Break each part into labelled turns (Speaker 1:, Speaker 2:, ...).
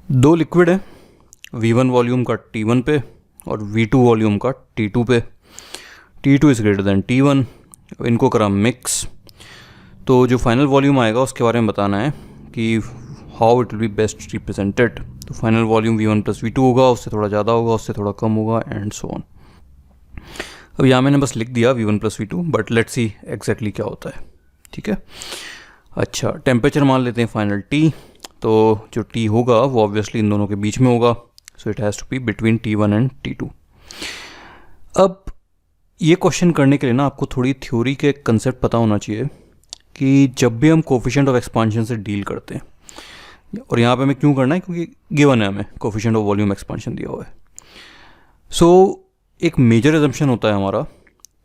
Speaker 1: दो लिक्विड है, V1 volume का T1 पे और V2 वॉल्यूम का T2 पे। T2 is greater than T1। इनको करा मिक्स, तो जो फाइनल वॉल्यूम आएगा उसके बारे में बताना है कि how it will be best represented. तो final volume V1 plus V2 होगा, उससे थोड़ा ज़्यादा होगा, उससे थोड़ा कम होगा एंड सो ऑन। अब यहाँ मैंने बस लिख दिया V1 plus V2, but let's see exactly क्या होता है। ठीक है, अच्छा टेम्परेचर मान लेते हैं फाइनल T। तो जो T होगा वो ऑब्वियसली इन दोनों के बीच में होगा, so it has to be between T1 and T2। अब ये क्वेश्चन करने के लिए ना आपको थोड़ी थ्योरी के कंसेप्ट पता होना चाहिए कि जब भी हम कोफिशिएंट ऑफ एक्सपांशन से डील करते हैं, और यहाँ पे हमें क्यों करना है क्योंकि गिवन है, हमें कोफिशिएंट ऑफ वॉल्यूम एक्सपांशन दिया हुआ है। सो एक मेजर एजम्पशन होता है हमारा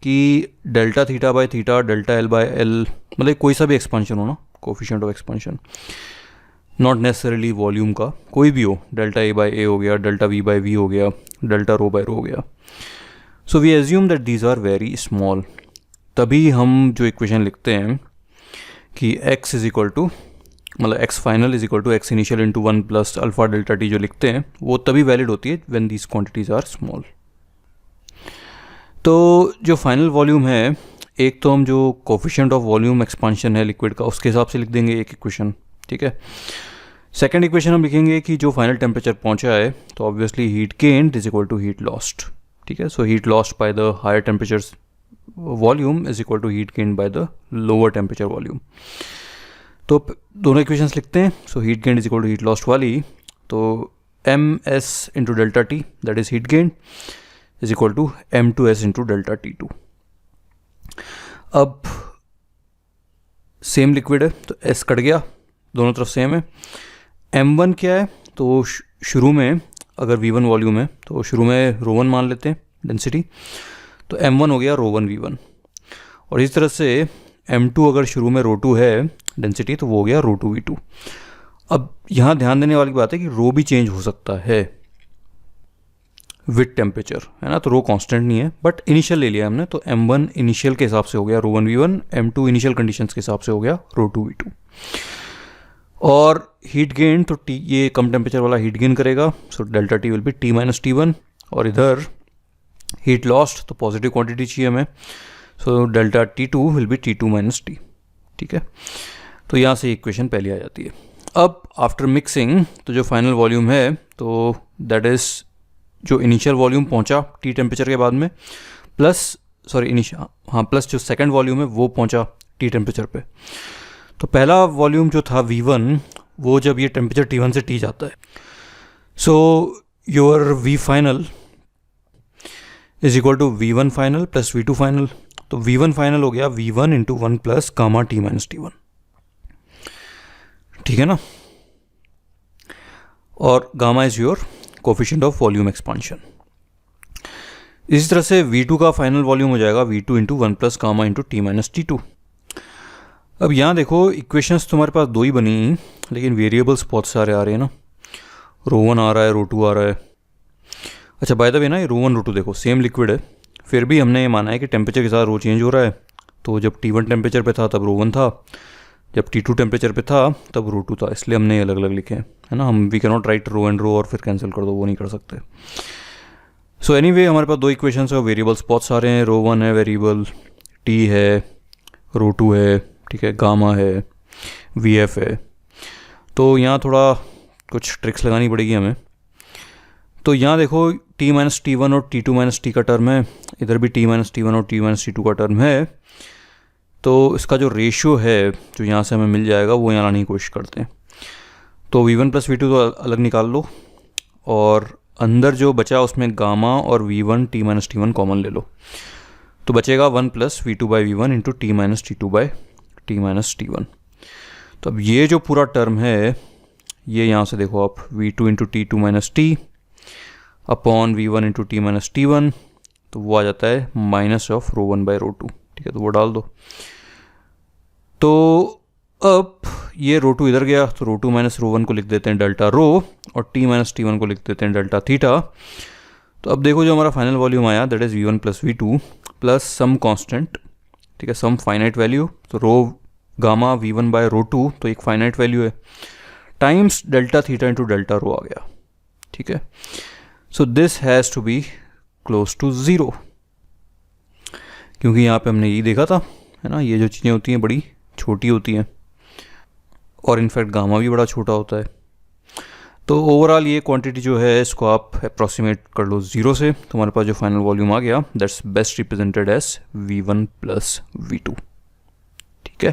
Speaker 1: कि delta theta by theta, delta L by L, मतलब कोई सा भी एक्सपांशन हो ना, coefficient of expansion, not necessarily volume का, कोई भी हो, डेल्टा ए बाय ए हो गया, डेल्टा वी बाय वी हो गया, डेल्टा रो बाय रो हो गया। So we assume that these are very small. तभी हम जो इक्वेशन लिखते हैं कि x इज इक्वल टू, मतलब x final is equal to x initial into 1 plus alpha delta T, जो लिखते हैं वो तभी वैलिड होती है when these quantities are small. तो जो फाइनल वॉल्यूम है, एक तो हम जो कोफिशिएंट ऑफ वॉल्यूम एक्सपांशन है लिक्विड का उसके हिसाब से लिख देंगे एक इक्वेशन। ठीक है, सेकेंड इक्वेशन हम लिखेंगे कि जो फाइनल टेम्परेचर पहुंचा है तो obviously heat gained is equal to heat lost. ठीक है, so heat lost by the higher temperature volume is equal to heat gained by the lower temperature volume. तो दोनों इक्वेशंस लिखते हैं। So heat gained is equal to heat lost वाली, तो M S into delta T that is heat gained is equal to M2S into delta T2। अब same liquid है तो S cut गया, दोनों तरफ सेम है। M1 क्या है, तो शुरू में अगर V1 वॉल्यूम है तो शुरू में ρ1 मान लेते हैं डेंसिटी, तो M1 हो गया ρ1 V1। और इस तरह से M2 अगर शुरू में ρ2 है डेंसिटी तो वो हो गया ρ2 V2। अब यहाँ ध्यान देने वाली बात है कि रो भी चेंज हो सकता है विद टेम्परेचर, है ना, तो रो कांस्टेंट नहीं है, बट इनिशियल ले लिया हमने, तो M1 इनिशियल के हिसाब से हो गया ρ1 V1, M2 इनिशियल कंडीशंस के हिसाब से हो गया ρ2 V2। और हीट गेन, तो T ये कम टेम्परेचर वाला हीट गेन करेगा, so delta T will be T minus T1। और इधर हीट लॉस्ट, तो पॉजिटिव क्वांटिटी चाहिए हमें, so delta T2 will be T2 minus T। ठीक है, तो यहाँ से इक्वेशन पहले आ जाती है। अब आफ्टर मिक्सिंग, तो जो फाइनल वॉल्यूम है तो दैट इज जो इनिशियल वॉल्यूम पहुंचा T टेम्परेचर के बाद में, प्लस प्लस जो सेकंड वॉल्यूम है वो पहुंचा T टेम्परेचर पे। तो पहला वॉल्यूम जो था V1, वो जब ये टेम्परेचर T1 से T जाता है, so your V final is equal to V1 final plus V2 final. तो V1 फाइनल हो गया V1 into 1 plus gamma T minus T1। ठीक है ना, और gamma is your coefficient of volume expansion. इसी तरह से V2 का फाइनल वॉल्यूम हो जाएगा V2 into 1 plus gamma into T minus T2। अब यहाँ देखो इक्वेशंस तुम्हारे पास दो ही बनी, लेकिन वेरिएबल्स बहुत सारे आ रहे हैं ना, ρ1 आ रहा है, ρ2 आ रहा है। अच्छा बाय द वे ना, ये ρ1 ρ2 देखो सेम लिक्विड है, फिर भी हमने ये माना है कि टेम्परेचर के साथ रो चेंज हो रहा है। तो जब T1 टेम्परेचर पे था तब ρ1 था, जब T2 टेम्परेचर पे था तब ρ2 था, इसलिए हमने अलग अलग लिखे हैं, है ना। हम we can not write row and row और फिर कैंसिल कर दो, वो नहीं कर सकते। सो एनीवे हमारे पास दो इक्वेशंस है, वेरिएबल्स बहुत सारे हैं, ρ1 है वेरिएबल, T है, ρ2 है, ठीक है, गामा है, VF है। तो यहाँ थोड़ा कुछ ट्रिक्स लगानी पड़ेगी हमें। तो यहाँ देखो T माइनस T1 और T2 माइनस T का टर्म है, इधर भी T माइनस T1 और T माइनस T2 का टर्म है। तो इसका जो रेशियो है जो यहाँ से हमें मिल जाएगा वो यहाँ लाने की कोशिश करते हैं। तो V1 प्लस V2 तो अलग निकाल लो, और अंदर जो बचा उसमें गामा और V1 T minus T1 common ले लो, तो बचेगा 1 plus V2 by V1 into T minus T2 by T minus T1। तो अब ये जो पूरा टर्म है ये यहाँ से देखो आप V2 into T2 minus T upon V1 into T minus T1, तो वो आ जाता है माइनस ऑफ ρ1 बाई ρ2। ठीक है, तो वो डाल दो। तो अब ये ρ2 इधर गया, तो ρ2 माइनस ρ1 को लिख देते हैं डेल्टा रो, और T माइनस T1 को लिख देते हैं डेल्टा थीटा। तो अब देखो जो हमारा फाइनल वॉल्यूम आया that is V1 plus V2 plus some constant, ठीक है, सम फाइनाइट वैल्यू। तो रो गामा V1 बाय ρ2 तो एक फाइनाइट वैल्यू है, times delta theta into delta rho आ गया, ठीक है। So this has to be close to zero, क्योंकि यहाँ पे हमने यही देखा था, है ना, ये जो चीज़ें होती हैं बड़ी छोटी होती हैं और इनफैक्ट गामा भी बड़ा छोटा होता है। तो ओवरऑल ये क्वांटिटी जो है इसको आप अप्रॉक्सीमेट कर लो ज़ीरो से, तो हमारे पास जो फाइनल वॉल्यूम आ गया that's best represented as V1 plus V2, ठीक है।